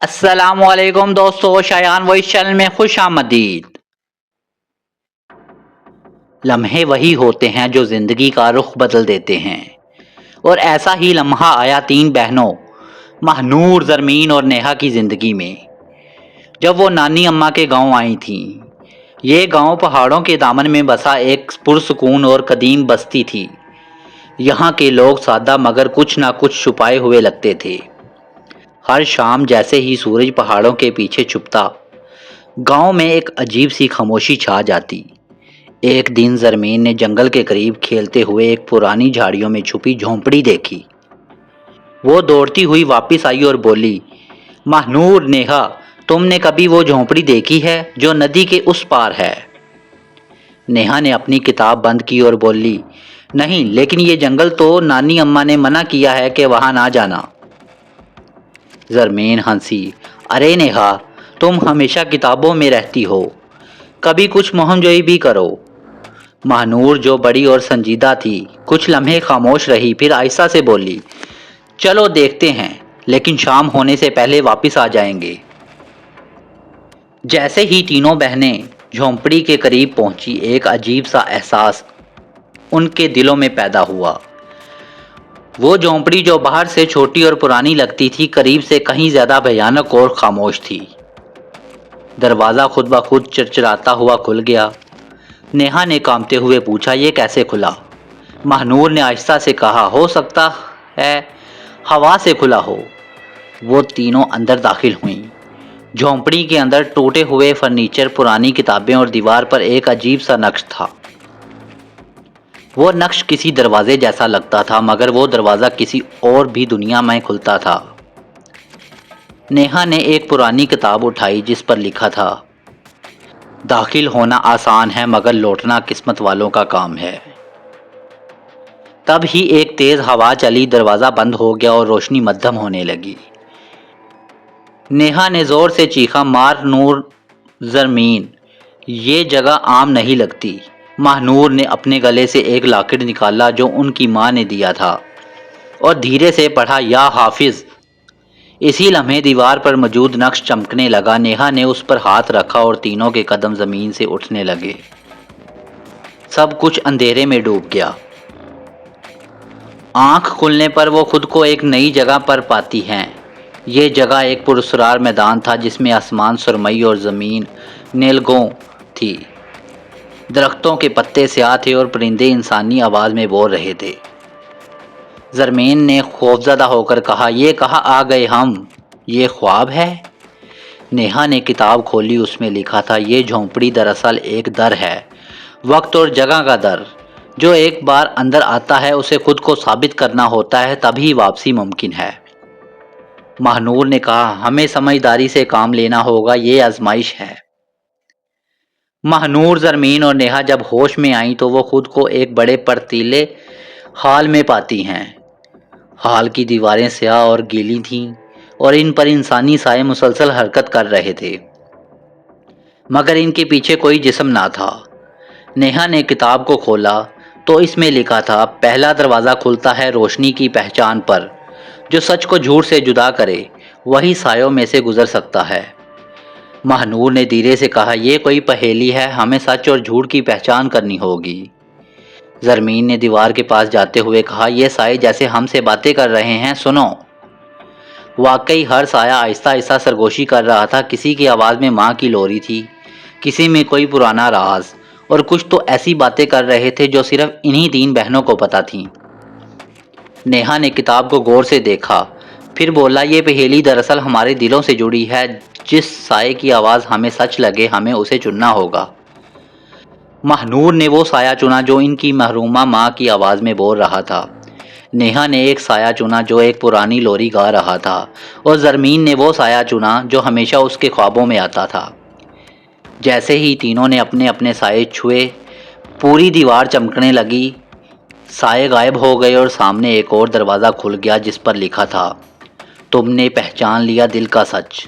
السلام علیکم دوستو، شایان وائس چینل میں خوش آمدید۔ لمحے وہی ہوتے ہیں جو زندگی کا رخ بدل دیتے ہیں، اور ایسا ہی لمحہ آیا تین بہنوں مہنور، زرمین اور نیہا کی زندگی میں جب وہ نانی اماں کے گاؤں آئی تھیں۔ یہ گاؤں پہاڑوں کے دامن میں بسا ایک پرسکون اور قدیم بستی تھی۔ یہاں کے لوگ سادہ مگر کچھ نہ کچھ چھپائے ہوئے لگتے تھے۔ ہر شام جیسے ہی سورج پہاڑوں کے پیچھے چھپتا، گاؤں میں ایک عجیب سی خاموشی چھا جاتی۔ ایک دن زرمین نے جنگل کے قریب کھیلتے ہوئے ایک پرانی جھاڑیوں میں چھپی جھونپڑی دیکھی۔ وہ دوڑتی ہوئی واپس آئی اور بولی، مہنور، نیہا، تم نے کبھی وہ جھونپڑی دیکھی ہے جو ندی کے اس پار ہے؟ نیہا نے اپنی کتاب بند کی اور بولی، نہیں، لیکن یہ جنگل تو نانی اماں نے منع کیا ہے کہ وہاں نہ جانا۔ زرمین ہنسی، ارے نیہا، تم ہمیشہ کتابوں میں رہتی ہو، کبھی کچھ مہم جوئی بھی کرو۔ مہنور، جو بڑی اور سنجیدہ تھی، کچھ لمحے خاموش رہی، پھر آہستہ سے بولی، چلو دیکھتے ہیں، لیکن شام ہونے سے پہلے واپس آ جائیں گے۔ جیسے ہی تینوں بہنیں جھونپڑی کے قریب پہنچی، ایک عجیب سا احساس ان کے دلوں میں پیدا ہوا۔ وہ جھونپڑی جو باہر سے چھوٹی اور پرانی لگتی تھی، قریب سے کہیں زیادہ بھیانک اور خاموش تھی۔ دروازہ خود بخود چرچراتا ہوا کھل گیا۔ نیہا نے کانپتے ہوئے پوچھا، یہ کیسے کھلا؟ مہنور نے آہستہ سے کہا، ہو سکتا ہے ہوا سے کھلا ہو۔ وہ تینوں اندر داخل ہوئیں۔ جھونپڑی کے اندر ٹوٹے ہوئے فرنیچر، پرانی کتابیں اور دیوار پر ایک عجیب سا نقش تھا۔ وہ نقش کسی دروازے جیسا لگتا تھا، مگر وہ دروازہ کسی اور بھی دنیا میں کھلتا تھا۔ نیہا نے ایک پرانی کتاب اٹھائی جس پر لکھا تھا، داخل ہونا آسان ہے مگر لوٹنا قسمت والوں کا کام ہے۔ تب ہی ایک تیز ہوا چلی، دروازہ بند ہو گیا اور روشنی مدھم ہونے لگی۔ نیہا نے زور سے چیخا، مہنور، زرمین، یہ جگہ عام نہیں لگتی۔ مہنور نے اپنے گلے سے ایک لاکٹ نکالا جو ان کی ماں نے دیا تھا، اور دھیرے سے پڑھا، یا حافظ۔ اسی لمحے دیوار پر موجود نقش چمکنے لگا۔ نیہا نے اس پر ہاتھ رکھا اور تینوں کے قدم زمین سے اٹھنے لگے۔ سب کچھ اندھیرے میں ڈوب گیا۔ آنکھ کھلنے پر وہ خود کو ایک نئی جگہ پر پاتی ہیں۔ یہ جگہ ایک پراسرار میدان تھا جس میں آسمان سرمئی اور زمین نیلگوں تھی۔ درختوں کے پتے سیاہ تھے اور پرندے انسانی آواز میں بول رہے تھے۔ زرمین نے خوفزدہ ہو کر کہا، یہ کہاں آ گئے ہم؟ یہ خواب ہے؟ نیہا نے کتاب کھولی، اس میں لکھا تھا، یہ جھونپڑی دراصل ایک در ہے، وقت اور جگہ کا در۔ جو ایک بار اندر آتا ہے اسے خود کو ثابت کرنا ہوتا ہے، تبھی واپسی ممکن ہے۔ مہنور نے کہا، ہمیں سمجھداری سے کام لینا ہوگا، یہ آزمائش ہے۔ مہنور، زرمین اور نیہا جب ہوش میں آئیں تو وہ خود کو ایک بڑے پرتیلے ہال میں پاتی ہیں۔ ہال کی دیواریں سیاہ اور گیلی تھیں اور ان پر انسانی سائے مسلسل حرکت کر رہے تھے، مگر ان کے پیچھے کوئی جسم نہ تھا۔ نیہا نے کتاب کو کھولا تو اس میں لکھا تھا، پہلا دروازہ کھلتا ہے روشنی کی پہچان پر، جو سچ کو جھوٹ سے جدا کرے وہی سایوں میں سے گزر سکتا ہے۔ مہنور نے دھیرے سے کہا، یہ کوئی پہیلی ہے، ہمیں سچ اور جھوٹ کی پہچان کرنی ہوگی۔ زرمین نے دیوار کے پاس جاتے ہوئے کہا، یہ سائے جیسے ہم سے باتیں کر رہے ہیں، سنو۔ واقعی ہر سایہ آہستہ آہستہ سرگوشی کر رہا تھا۔ کسی کی آواز میں ماں کی لوری تھی، کسی میں کوئی پرانا راز، اور کچھ تو ایسی باتیں کر رہے تھے جو صرف انہی تین بہنوں کو پتہ تھیں۔ نیہا نے کتاب کو غور سے دیکھا، پھر بولا، یہ پہیلی دراصل ہمارے دلوں سے جڑی ہے، جس سائے کی آواز ہمیں سچ لگے ہمیں اسے چننا ہوگا۔ مہنور نے وہ سایہ چنا جو ان کی محرومہ ماں کی آواز میں بول رہا تھا۔ نیہا نے ایک سایہ چنا جو ایک پرانی لوری گا رہا تھا، اور زرمین نے وہ سایہ چنا جو ہمیشہ اس کے خوابوں میں آتا تھا۔ جیسے ہی تینوں نے اپنے اپنے سائے چھوئے، پوری دیوار چمکنے لگی، سائے غائب ہو گئے اور سامنے ایک اور دروازہ کھل گیا جس پر لکھا تھا، تم نے پہچان لیا دل کا سچ،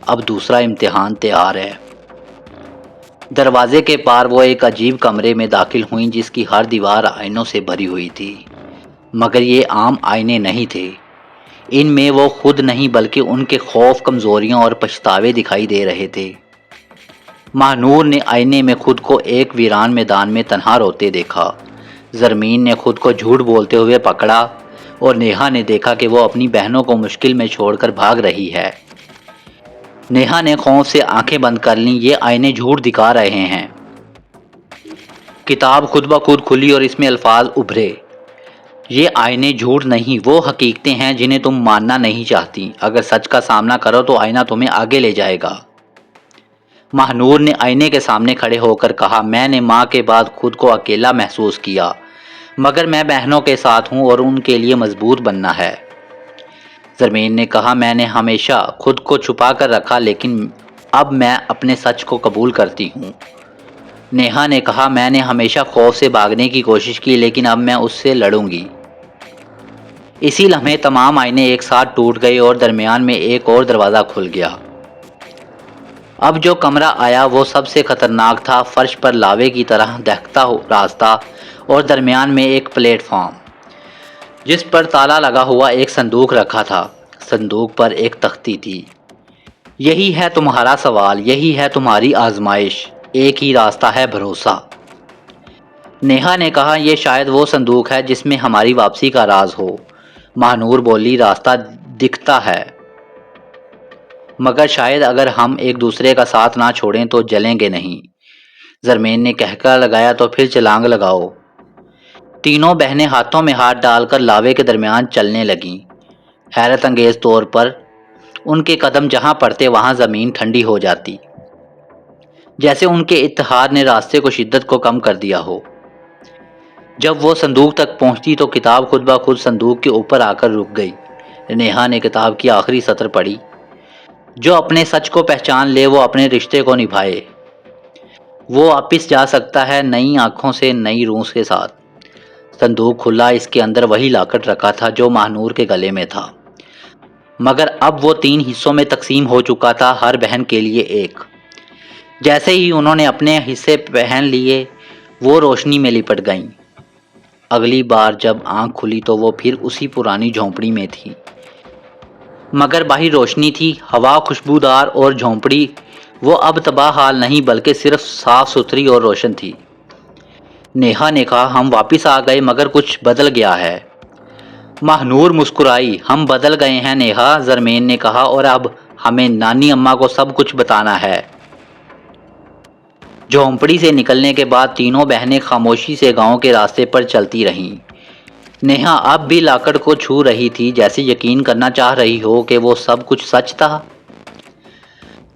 اب دوسرا امتحان تیار ہے۔ دروازے کے پار وہ ایک عجیب کمرے میں داخل ہوئیں جس کی ہر دیوار آئینوں سے بھری ہوئی تھی، مگر یہ عام آئینے نہیں تھے، ان میں وہ خود نہیں بلکہ ان کے خوف، کمزوریاں اور پچھتاوے دکھائی دے رہے تھے۔ ماہنور نے آئینے میں خود کو ایک ویران میدان میں تنہا روتے دیکھا۔ زرمین نے خود کو جھوٹ بولتے ہوئے پکڑا اور نیہا نے دیکھا کہ وہ اپنی بہنوں کو مشکل میں چھوڑ کر بھاگ رہی ہے۔ نیہا نے خوف سے آنکھیں بند کر لیں، یہ آئینے جھوٹ دکھا رہے ہیں۔ کتاب خود بخود کھلی اور اس میں الفاظ ابھرے، یہ آئینے جھوٹ نہیں، وہ حقیقتیں ہیں جنہیں تم ماننا نہیں چاہتی۔ اگر سچ کا سامنا کرو تو آئینہ تمہیں آگے لے جائے گا۔ ماہنور نے آئینے کے سامنے کھڑے ہو کر کہا، میں نے ماں کے بعد خود کو اکیلا محسوس کیا، مگر میں بہنوں کے ساتھ ہوں اور ان کے لیے مضبوط بننا ہے۔ زرمین نے کہا، میں نے ہمیشہ خود کو چھپا کر رکھا، لیکن اب میں اپنے سچ کو قبول کرتی ہوں۔ نیہا نے کہا، میں نے ہمیشہ خوف سے بھاگنے کی کوشش کی، لیکن اب میں اس سے لڑوں گی۔ اسی لمحے تمام آئینے ایک ساتھ ٹوٹ گئے اور درمیان میں ایک اور دروازہ کھل گیا۔ اب جو کمرہ آیا وہ سب سے خطرناک تھا۔ فرش پر لاوے کی طرح دہتا راستہ اور درمیان میں ایک پلیٹ فارم، جس پر تالا لگا ہوا ایک صندوق رکھا تھا۔ صندوق پر ایک تختی تھی۔ یہی ہے تمہارا سوال، یہی ہے تمہاری آزمائش، ایک ہی راستہ ہے، بھروسہ۔ نیہا نے کہا، یہ شاید وہ صندوق ہے جس میں ہماری واپسی کا راز ہو۔ ماہنور بولی، راستہ دکھتا ہے، مگر شاید اگر ہم ایک دوسرے کا ساتھ نہ چھوڑیں تو جلیں گے نہیں۔ زرمین نے کہکا لگایا، تو پھر چھلانگ لگاؤ۔ تینوں بہنیں ہاتھوں میں ہاتھ ڈال کر لاوے کے درمیان چلنے لگیں۔ حیرت انگیز طور پر ان کے قدم جہاں پڑتے وہاں زمین ٹھنڈی ہو جاتی، جیسے ان کے اتحاد نے راستے کو شدت کو کم کر دیا ہو۔ جب وہ صندوق تک پہنچتی تو کتاب خود بخود صندوق کے اوپر آ کر رک گئی۔ نیہا نے کتاب کی آخری سطر پڑھی، جو اپنے سچ کو پہچان لے وہ اپنے رشتے کو نبھائے، وہ واپس جا سکتا ہے، نئی آنکھوں سے، نئی روح کے ساتھ۔ صندوق کھلا، اس کے اندر وہی لاکٹ رکھا تھا جو ماہنور کے گلے میں تھا، مگر اب وہ 3 حصوں میں تقسیم ہو چکا تھا، ہر بہن کے لیے ایک۔ جیسے ہی انہوں نے اپنے حصے پہن لیے وہ روشنی میں لپٹ گئیں۔ اگلی بار جب آنکھ کھلی تو وہ پھر اسی پرانی جھونپڑی میں تھی، مگر باہر روشنی تھی، ہوا خوشبودار اور جھونپڑی وہ اب تباہ حال نہیں بلکہ صرف صاف ستھری اور روشن تھی۔ نیہا نے کہا، ہم واپس آ گئے مگر کچھ بدل گیا ہے۔ ماہنور مسکرائی، ہم بدل گئے ہیں نیہا، زرمین نے کہا، اور اب ہمیں نانی اماں کو سب کچھ بتانا ہے۔ جھونپڑی سے نکلنے کے بعد تینوں بہنیں خاموشی سے گاؤں کے راستے پر چلتی رہیں۔ نیہا اب بھی لاکڑ کو چھو رہی تھی، جیسے یقین کرنا چاہ رہی ہو کہ وہ سب کچھ سچ تھا۔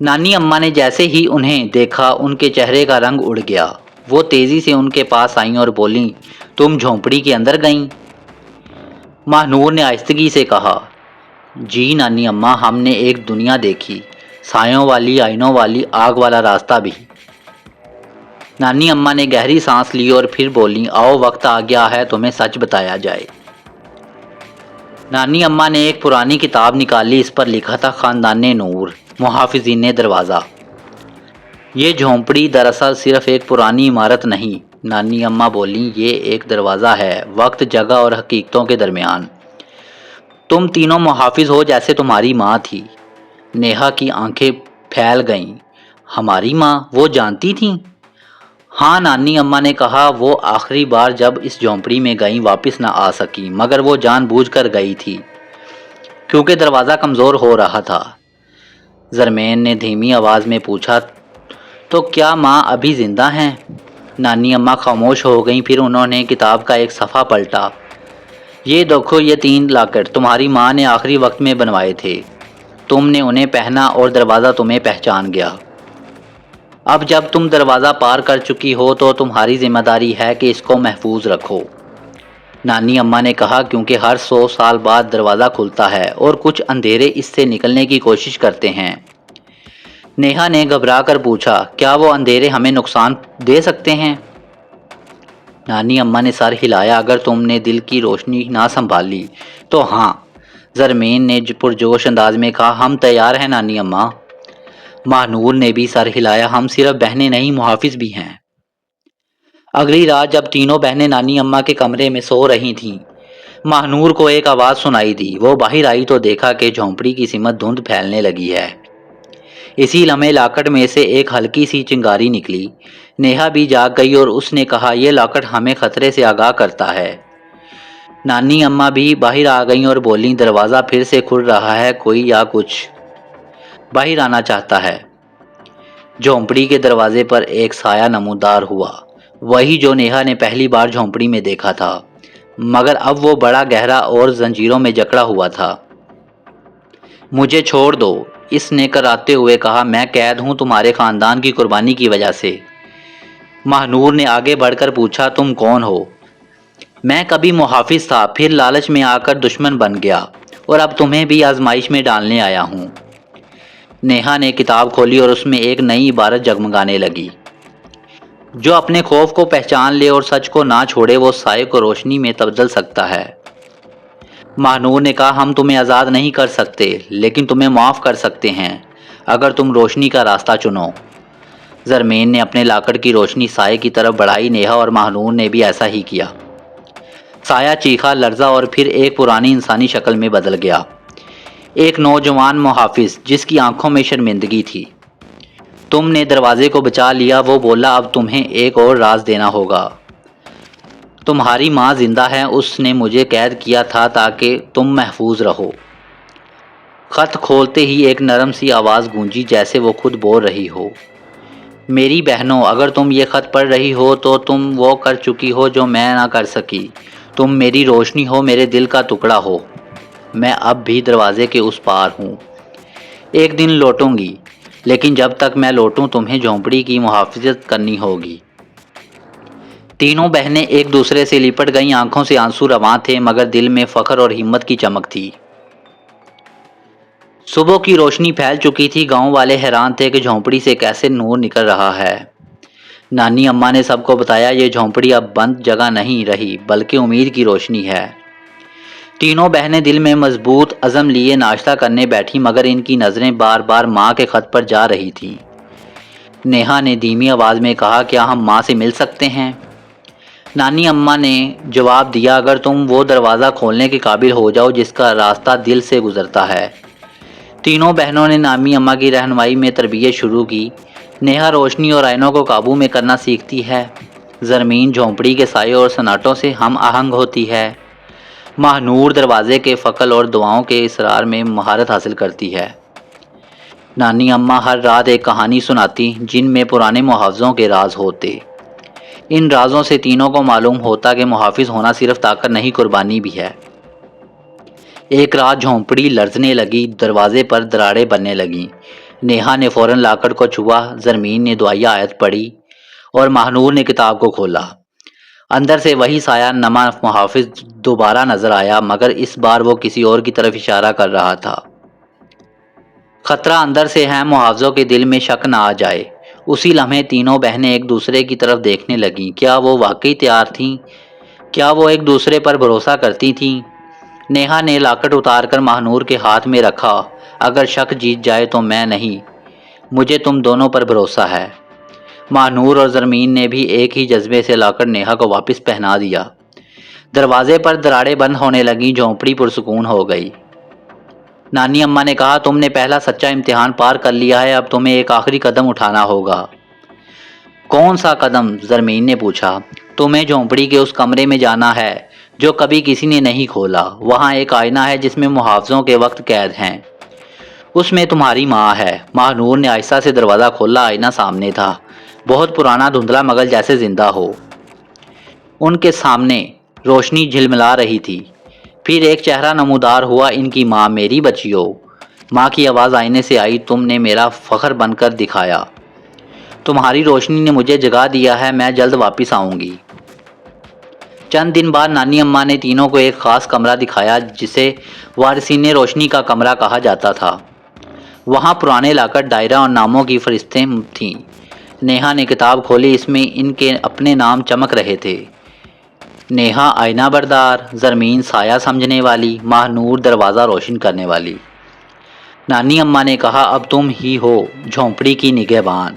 نانی اماں نے جیسے ہی انہیں دیکھا ان کے چہرے کا رنگ اڑ گیا۔ وہ تیزی سے ان کے پاس آئیں اور بولیں، تم جھونپڑی کے اندر گئیں؟ ماہنور نے آہستگی سے کہا، جی نانی اماں، ہم نے ایک دنیا دیکھی، سایوں والی، آئینوں والی، آگ والا راستہ بھی۔ نانی اماں نے گہری سانس لی اور پھر بولیں، آؤ وقت آ گیا ہے تمہیں سچ بتایا جائے۔ نانی اماں نے ایک پرانی کتاب نکالی، اس پر لکھا تھا، خاندان نور، محافظین دروازہ۔ یہ جھونپڑی دراصل صرف ایک پرانی عمارت نہیں، نانی اماں بولیں، یہ ایک دروازہ ہے، وقت، جگہ اور حقیقتوں کے درمیان۔ تم تینوں محافظ ہو جیسے تمہاری ماں تھی۔ نیہا کی آنکھیں پھیل گئیں، ہماری ماں، وہ جانتی تھیں؟ ہاں، نانی اماں نے کہا، وہ آخری بار جب اس جھونپڑی میں گئیں واپس نہ آ سکیں، مگر وہ جان بوجھ کر گئی تھی، کیونکہ دروازہ کمزور ہو رہا تھا۔ زرمین نے دھیمی آواز میں پوچھا، تو کیا ماں ابھی زندہ ہیں؟ نانی اماں خاموش ہو گئیں، پھر انہوں نے کتاب کا ایک صفحہ پلٹا، یہ دیکھو، یہ 3 لاکٹ تمہاری ماں نے آخری وقت میں بنوائے تھے، تم نے انہیں پہنا اور دروازہ تمہیں پہچان گیا۔ اب جب تم دروازہ پار کر چکی ہو تو تمہاری ذمہ داری ہے کہ اس کو محفوظ رکھو۔ نانی اماں نے کہا، کیونکہ ہر 100 سال بعد دروازہ کھلتا ہے اور کچھ اندھیرے اس سے نکلنے کی کوشش کرتے ہیں۔ نیہا نے گھبرا کر پوچھا، کیا وہ اندھیرے ہمیں نقصان دے سکتے ہیں؟ نانی اماں نے سر ہلایا، اگر تم نے دل کی روشنی نہ سنبھالی تو ہاں۔ زرمین نے پرجوش انداز میں کہا، ہم تیار ہیں نانی اماں۔ ماہنور نے بھی سر ہلایا، ہم صرف بہنیں نہیں، محافظ بھی ہیں۔ اگلی رات جب تینوں بہنیں نانی اماں کے کمرے میں سو رہی تھیں، ماہنور کو ایک آواز سنائی دی۔ وہ باہر آئی تو دیکھا کہ جھونپڑی کی سمت دھند پھیلنے لگی ہے۔ اسی لمحے لاکٹ میں سے ایک ہلکی سی چنگاری نکلی۔ نیہا بھی جاگ گئی اور اس نے کہا، یہ لاکٹ ہمیں خطرے سے آگاہ کرتا ہے۔ نانی اماں بھی باہر آ گئیں اور بولیں، دروازہ پھر سے کھل رہا ہے، کوئی یا کچھ باہر آنا چاہتا ہے۔ جھونپڑی کے دروازے پر ایک سایہ نمودار ہوا، وہی جو نیہا نے پہلی بار جھونپڑی میں دیکھا تھا، مگر اب وہ بڑا گہرا اور زنجیروں میں جکڑا ہوا تھا۔ مجھے چھوڑ دو، اس نے کراتے ہوئے کہا، میں قید ہوں تمہارے خاندان کی قربانی کی وجہ سے۔ ماہنور نے آگے بڑھ کر پوچھا، تم کون ہو؟ میں کبھی محافظ تھا، پھر لالچ میں آ کر دشمن بن گیا، اور اب تمہیں بھی آزمائش میں ڈالنے آیا ہوں۔ نیہا نے کتاب کھولی اور اس میں ایک نئی عبارت جگمگانے لگی، جو اپنے خوف کو پہچان لے اور سچ کو نہ چھوڑے وہ سائے کو روشنی میں تبدل سکتا ہے۔ ماہنور نے کہا، ہم تمہیں آزاد نہیں کر سکتے، لیکن تمہیں معاف کر سکتے ہیں اگر تم روشنی کا راستہ چنو۔ زرمین نے اپنے لاکٹ کی روشنی سائے کی طرف بڑھائی، نیہا اور ماہنور نے بھی ایسا ہی کیا۔ سایہ چیخا، لرزا اور پھر ایک پرانی انسانی شکل میں بدل گیا، ایک نوجوان محافظ جس کی آنکھوں میں شرمندگی تھی۔ تم نے دروازے کو بچا لیا، وہ بولا، اب تمہیں ایک اور راز دینا ہوگا۔ تمہاری ماں زندہ ہے، اس نے مجھے قید کیا تھا تاکہ تم محفوظ رہو۔ خط کھولتے ہی ایک نرم سی آواز گونجی، جیسے وہ خود بول رہی ہو، میری بہنوں، اگر تم یہ خط پڑھ رہی ہو تو تم وہ کر چکی ہو جو میں نہ کر سکی۔ تم میری روشنی ہو، میرے دل کا ٹکڑا ہو۔ میں اب بھی دروازے کے اس پار ہوں، ایک دن لوٹوں گی، لیکن جب تک میں لوٹوں تمہیں جھونپڑی کی محافظت کرنی ہوگی۔ تینوں بہنیں ایک دوسرے سے لپٹ گئیں، آنکھوں سے آنسو رواں تھے مگر دل میں فخر اور ہمت کی چمک تھی۔ صبح کی روشنی پھیل چکی تھی، گاؤں والے حیران تھے کہ جھونپڑی سے کیسے نور نکل رہا ہے۔ نانی اماں نے سب کو بتایا، یہ جھونپڑی اب بند جگہ نہیں رہی بلکہ امید کی روشنی ہے۔ تینوں بہنیں دل میں مضبوط عزم لیے ناشتہ کرنے بیٹھی، مگر ان کی نظریں بار بار ماں کے خط پر جا رہی تھیں۔ نیہا نے دھیمی آواز میں کہا، کیا ہم ماں سے مل سکتے ہیں؟ نانی اماں نے جواب دیا، اگر تم وہ دروازہ کھولنے کے قابل ہو جاؤ جس کا راستہ دل سے گزرتا ہے۔ تینوں بہنوں نے نانی اماں کی رہنمائی میں تربیت شروع کی۔ نیہا روشنی اور آئینوں کو قابو میں کرنا سیکھتی ہے، زرمین جھونپڑی کے سائے اور سناٹوں سے ہم آہنگ ہوتی ہے، ماہنور دروازے کے فقل اور دعاؤں کے اسرار میں مہارت حاصل کرتی ہے۔ نانی اماں ہر رات ایک کہانی سناتی جن میں پرانے محافظوں کے راز ہوتے۔ ان رازوں سے تینوں کو معلوم ہوتا کہ محافظ ہونا صرف طاقت نہیں، قربانی بھی ہے۔ ایک رات جھونپڑی لرزنے لگی، دروازے پر دراڑیں بننے لگیں۔ نیہا نے فوراً لاکٹ کو چھوا، زرمین نے دعائیہ آیت پڑھی اور ماہنور نے کتاب کو کھولا۔ اندر سے وہی سایہ نما محافظ دوبارہ نظر آیا، مگر اس بار وہ کسی اور کی طرف اشارہ کر رہا تھا۔ خطرہ اندر سے ہے، محافظوں کے دل میں شک نہ آ جائے۔ اسی لمحے تینوں بہنیں ایک دوسرے کی طرف دیکھنے لگیں۔ کیا وہ واقعی تیار تھیں؟ کیا وہ ایک دوسرے پر بھروسہ کرتی تھیں؟ نیہا نے لاکٹ اتار کر ماہنور کے ہاتھ میں رکھا، اگر شک جیت جائے تو میں نہیں، مجھے تم دونوں پر بھروسہ ہے۔ ماہنور اور زرمین نے بھی ایک ہی جذبے سے لاکٹ نیہا کو واپس پہنا دیا۔ دروازے پر دراڑیں بند ہونے لگیں، جھونپڑی پرسکون ہو گئی۔ نانی اماں نے کہا، تم نے پہلا سچا امتحان پار کر لیا ہے، اب تمہیں ایک آخری قدم اٹھانا ہوگا۔ کون سا قدم؟ زرمین نے پوچھا۔ تمہیں جھونپڑی کے اس کمرے میں جانا ہے جو کبھی کسی نے نہیں کھولا۔ وہاں ایک آئینہ ہے جس میں محافظوں کے وقت قید ہیں، اس میں تمہاری ماں ہے۔ ماہنور نے آہستہ سے دروازہ کھولا، آئینہ سامنے تھا، بہت پرانا دھندلا مگر جیسے زندہ ہو۔ ان کے سامنے روشنی جھلملا رہی تھی۔ پھر ایک چہرہ نمودار ہوا، ان کی ماں، میری بچیوں۔ ماں کی آواز آئینے سے آئی، تم نے میرا فخر بن کر دکھایا، تمہاری روشنی نے مجھے جگا دیا ہے، میں جلد واپس آؤں گی۔ چند دن بعد نانی اماں نے تینوں کو ایک خاص کمرہ دکھایا جسے وارثین روشنی کا کمرہ کہا جاتا تھا۔ وہاں پرانے لاکٹ، دائرہ اور ناموں کی فہرستیں تھیں۔ نیہا نے کتاب کھولی، اس میں ان کے اپنے نام چمک رہے تھے۔ نیہا آئینہ بردار، زرمین سایہ سمجھنے والی، ماہنور دروازہ روشن کرنے والی۔ نانی اماں نے کہا، اب تم ہی ہو جھونپڑی کی نگہبان۔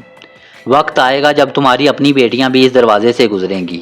وقت آئے گا جب تمہاری اپنی بیٹیاں بھی اس دروازے سے گزریں گی۔